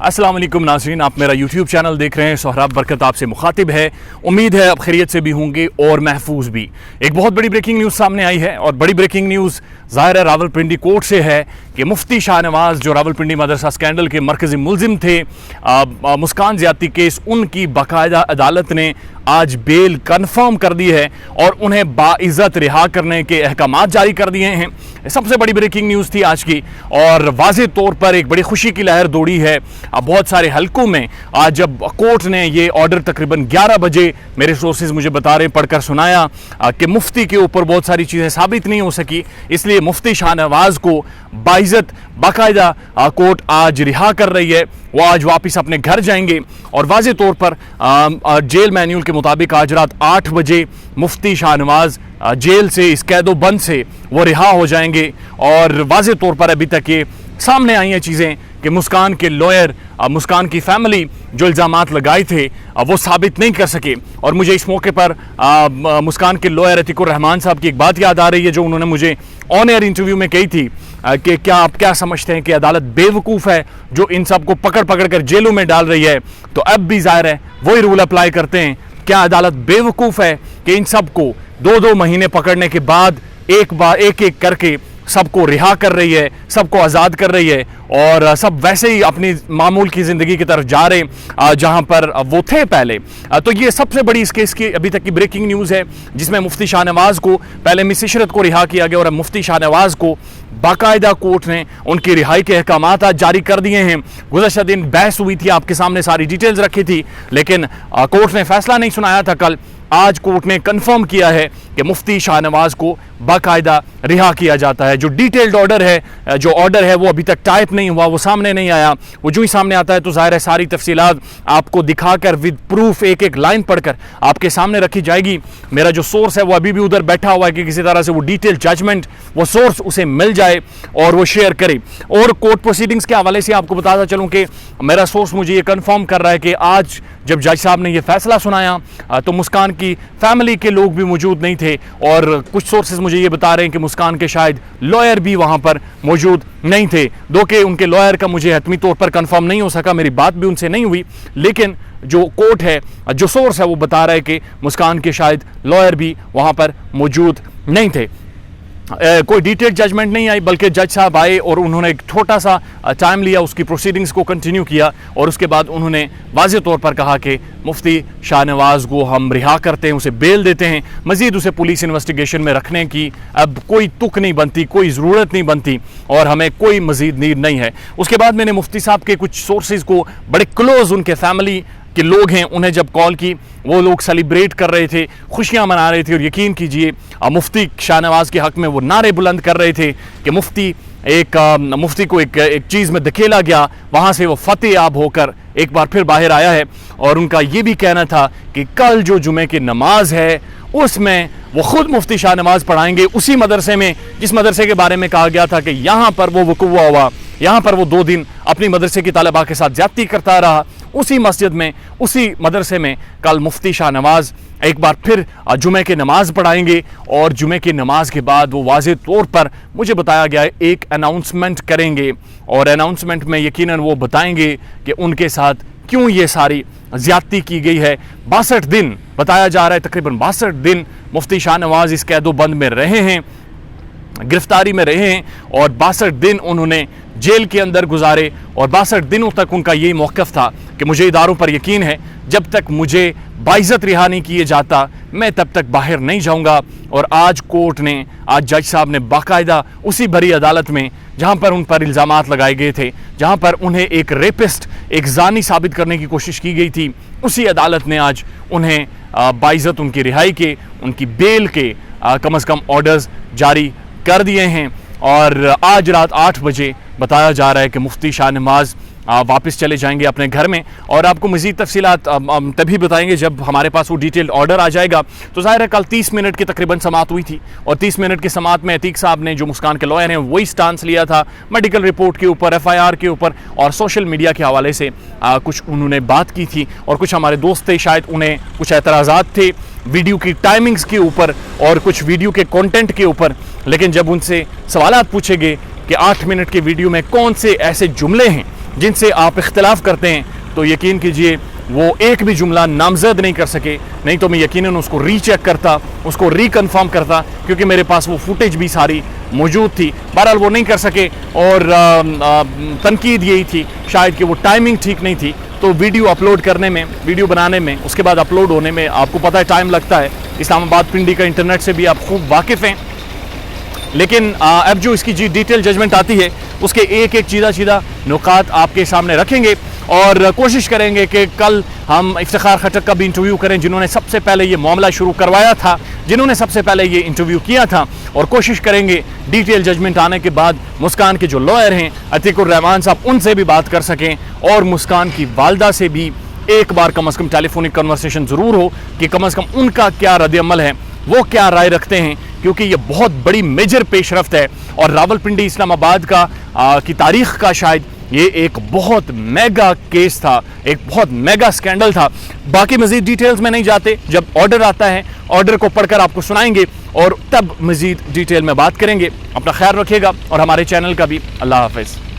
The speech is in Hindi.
अस्सलाम वालेकुम नाज़रीन, आप मेरा यूट्यूब चैनल देख रहे हैं। सोहराब बरकत आपसे मुखातिब है। उम्मीद है आप खैरियत से भी होंगे और महफूज भी। एक बहुत बड़ी ब्रेकिंग न्यूज़ सामने आई है और बड़ी ब्रेकिंग न्यूज़ ज़ाहिर है रावलपिंडी कोर्ट से है कि मुफ्ती शाहनवाज जो रावलपिंडी मदरसा स्कैंडल के मरकज़ी मुलजिम थे मुस्कान ज़्यादती केस, उनकी बाकायदा अदालत ने आज बेल कन्फर्म कर दी है और उन्हें बाइज़्ज़त रिहा करने के अहकामात जारी कर दिए हैं। सबसे बड़ी ब्रेकिंग न्यूज़ थी आज की और वाज़े तौर पर एक बड़ी खुशी की लहर दौड़ी है बहुत सारे हलकों में। आज जब कोर्ट ने ये ऑर्डर तकरीबन 11 बजे, मेरे सोर्सेज मुझे बता रहे, पढ़कर सुनाया कि मुफ्ती के ऊपर बहुत सारी चीज़ें साबित नहीं हो सकी, इसलिए मुफ्ती शाहनवाज को बाइज़्ज़त बाकायदा कोर्ट आज रिहा कर रही है। वो आज वापस अपने घर जाएंगे और वाज़े तौर पर जेल मैन्यूल के मुताबिक आज रात 8 बजे मुफ्ती शाहनवाज जेल से, इस कैदो बंद से वो रिहा हो जाएंगे। और वाज़े तौर पर अभी तक ये सामने आई हैं चीज़ें कि मुस्कान के लॉयर, मुस्कान की फैमिली जो इल्ज़ामात लगाए थे वो साबित नहीं कर सके। और मुझे इस मौके पर मुस्कान के लॉयर अतीकुर रहमान साहब की एक बात याद आ रही है जो उन्होंने मुझे ऑन एयर इंटरव्यू में कही थी कि क्या आप क्या समझते हैं कि अदालत बेवकूफ़ है जो इन सब को पकड़ पकड़ कर जेलों में डाल रही है। तो अब भी ज़ाहिर है वही रूल अप्लाई करते हैं। क्या अदालत बेवकूफ़ है कि इन सब को 2-2 महीने पकड़ने के बाद एक एक करके सबको रिहा कर रही है, सबको आज़ाद कर रही है और सब वैसे ही अपनी मामूल की ज़िंदगी की तरफ जा रहे जहां पर वो थे पहले। तो ये सबसे बड़ी इस केस की अभी तक की ब्रेकिंग न्यूज़ है जिसमें मुफ्ती शाहनवाज को पहले मिस इशरत को रिहा किया गया और अब मुफ्ती शाहनवाज को बाकायदा कोर्ट ने उनकी रिहाई के अहकामात आज जारी कर दिए हैं। गुज़श्ता दिन बहस हुई थी, आपके सामने सारी डिटेल्स रखी थी, लेकिन कोर्ट ने फैसला नहीं सुनाया था कल। आज कोर्ट ने कंफर्म किया है कि मुफ्ती शाहनवाज को बाकायदा रिहा किया जाता है। जो डिटेल्ड ऑर्डर है, जो ऑर्डर है वो अभी तक टाइप नहीं हुआ, वो सामने नहीं आया। वो जो ही सामने आता है तो ज़ाहिर है सारी तफसीलात आपको दिखाकर विद प्रूफ एक एक लाइन पढ़कर आपके सामने रखी जाएगी। मेरा जो सोर्स है वो अभी भी उधर बैठा हुआ है कि किसी तरह से वो डिटेल जजमेंट वो सोर्स उसे मिल जाए और वो शेयर करे। और कोर्ट प्रोसीडिंग्स के हवाले से आपको बताता चलूँ कि मेरा सोर्स मुझे ये कन्फर्म कर रहा है कि आज जब जज साहब ने ये फैसला सुनाया तो मुस्कान की फैमिली के लोग भी मौजूद नहीं थे और कुछ सोर्सेज मुझे ये बता रहे हैं कि मुस्कान के शायद लॉयर भी वहां पर मौजूद नहीं थे। दो कि उनके लॉयर का मुझे हतमी तौर पर कंफर्म नहीं हो सका, मेरी बात भी उनसे नहीं हुई, लेकिन जो कोर्ट है, जो सोर्स है वो बता रहा है कि मुस्कान के शायद लॉयर भी वहां पर मौजूद नहीं थे। कोई डिटेल जजमेंट नहीं आई बल्कि जज साहब आए और उन्होंने एक छोटा सा टाइम लिया, उसकी प्रोसीडिंग्स को कंटिन्यू किया और उसके बाद उन्होंने वाज़े तौर पर कहा कि मुफ्ती शाहनवाज को हम रिहा करते हैं, उसे बेल देते हैं, मज़ीद उसे पुलिस इन्वेस्टिगेशन में रखने की अब कोई तुक नहीं बनती, कोई ज़रूरत नहीं बनती और हमें कोई मज़ीद नीड नहीं है। उसके बाद मैंने मुफ्ती साहब के कुछ सोर्सेज को, बड़े क्लोज उनके फैमिली के लोग हैं, उन्हें जब कॉल की, वो लोग सेलिब्रेट कर रहे थे, खुशियां मना रहे थे और यकीन कीजिए मुफ्ती शाहनवाज के हक़ में वो नारे बुलंद कर रहे थे कि मुफ्ती को एक चीज़ में धकेला गया, वहाँ से वो फतेह याब होकर एक बार फिर बाहर आया है। और उनका ये भी कहना था कि कल जो जुमे की नमाज है उसमें वो खुद मुफ्ती शाहनवाज पढ़ाएंगे, उसी मदरसे में जिस मदरसे के बारे में कहा गया था कि यहाँ पर वो वक़ूआ हुआ, यहाँ पर वो 2 दिन अपनी मदरसे की तालिबा के साथ ज़्यादती करता रहा, उसी मस्जिद में, उसी मदरसे में कल मुफ्ती शाहनवाज एक बार फिर जुमे की नमाज पढ़ाएंगे और जुमे की नमाज के बाद वो वाज़े तौर पर मुझे बताया गया है एक अनाउंसमेंट करेंगे और अनाउंसमेंट में यकीनन वो बताएंगे कि उनके साथ क्यों ये सारी ज़्यादती की गई है। 62 दिन बताया जा रहा है, तकरीबन 62 दिन मुफ्ती शाहनवाज इस कैदो बंद में रहे हैं, गिरफ्तारी में रहे हैं और 62 दिन उन्होंने जेल के अंदर गुजारे और 62 दिनों तक उनका यही मौक़िफ़ था कि मुझे इदारों पर यकीन है जब तक मुझे बाइज़्ज़त रिहा नहीं किए जाता मैं तब तक बाहर नहीं जाऊंगा। और आज कोर्ट ने, आज जज साहब ने बाकायदा उसी बड़ी अदालत में जहां पर उन पर इल्ज़ामात लगाए गए थे, जहां पर उन्हें एक रेपिस्ट, एक ज़ानी साबित करने की कोशिश की गई थी, उसी अदालत ने आज उन्हें बाइज़्ज़त उनकी रिहाई के, उनकी बेल के कम अज़ कम ऑर्डर्स जारी कर दिए हैं। और आज रात 8 बजे बताया जा रहा है कि मुफ्ती शाहनवाज वापस चले जाएंगे अपने घर में और आपको मज़ीद तफसीलात तभी बताएंगे जब हमारे पास वो डिटेल्ड ऑर्डर आ जाएगा। तो ज़ाहिर है कल 30 मिनट की तकरीबन समात हुई थी और 30 मिनट की समात में अतीक साहब ने, जो मुस्कान के लॉयर हैं, वही स्टांस लिया था मेडिकल रिपोर्ट के ऊपर, FIR के ऊपर और सोशल मीडिया के हवाले से कुछ उन्होंने बात की थी और कुछ हमारे दोस्त थे, शायद उन्हें कुछ एतराज़ात थे वीडियो की टाइमिंग्स के ऊपर और कुछ वीडियो के कंटेंट के ऊपर। लेकिन जब उनसे सवालात पूछे गए कि 8 मिनट के वीडियो में कौन से ऐसे जुमले हैं जिनसे आप इख्तिलाफ करते हैं, तो यकीन कीजिए वो एक भी जुमला नामजद नहीं कर सके, नहीं तो मैं यकीनन उसको रीचेक करता, उसको रिकन्फर्म करता, क्योंकि मेरे पास वो फुटेज भी सारी मौजूद थी। बहरहाल वो नहीं कर सके और तनकीद यही थी शायद कि वो टाइमिंग ठीक नहीं थी। तो वीडियो अपलोड करने में, वीडियो बनाने में, उसके बाद अपलोड होने में आपको पता है टाइम लगता है। इस्लामाबाद पिंडी का इंटरनेट से भी आप खूब वाकिफ़ हैं। लेकिन अब जो इसकी डिटेल जजमेंट आती है उसके एक एक चीज़ा नुकात आपके सामने रखेंगे और कोशिश करेंगे कि कल हम इफ्तिखार खटक का भी इंटरव्यू करें, जिन्होंने सबसे पहले ये मामला शुरू करवाया था, जिन्होंने सबसे पहले ये इंटरव्यू किया था, और कोशिश करेंगे डिटेल जजमेंट आने के बाद मुस्कान के जो लॉयर हैं अतीकुर रहमान साहब, उनसे भी बात कर सकें और मुस्कान की वालदा से भी एक बार कम से कम टेलीफोनिक कन्वर्सेशन ज़रूर हो कि कम से कम उनका क्या रद्द-ए-अमल है, वो क्या राय रखते हैं, क्योंकि ये बहुत बड़ी मेजर पेशरफ्त है और रावलपिंडी इस्लामाबाद की तारीख़ का शायद ये एक बहुत मेगा केस था, एक बहुत मेगा स्कैंडल था। बाकी मज़ीद डिटेल्स में नहीं जाते, जब ऑर्डर आता है ऑर्डर को पढ़कर आपको सुनाएंगे और तब मज़ीद डिटेल में बात करेंगे। अपना ख्याल रखिएगा और हमारे चैनल का भी। अल्लाह हाफ़िज़।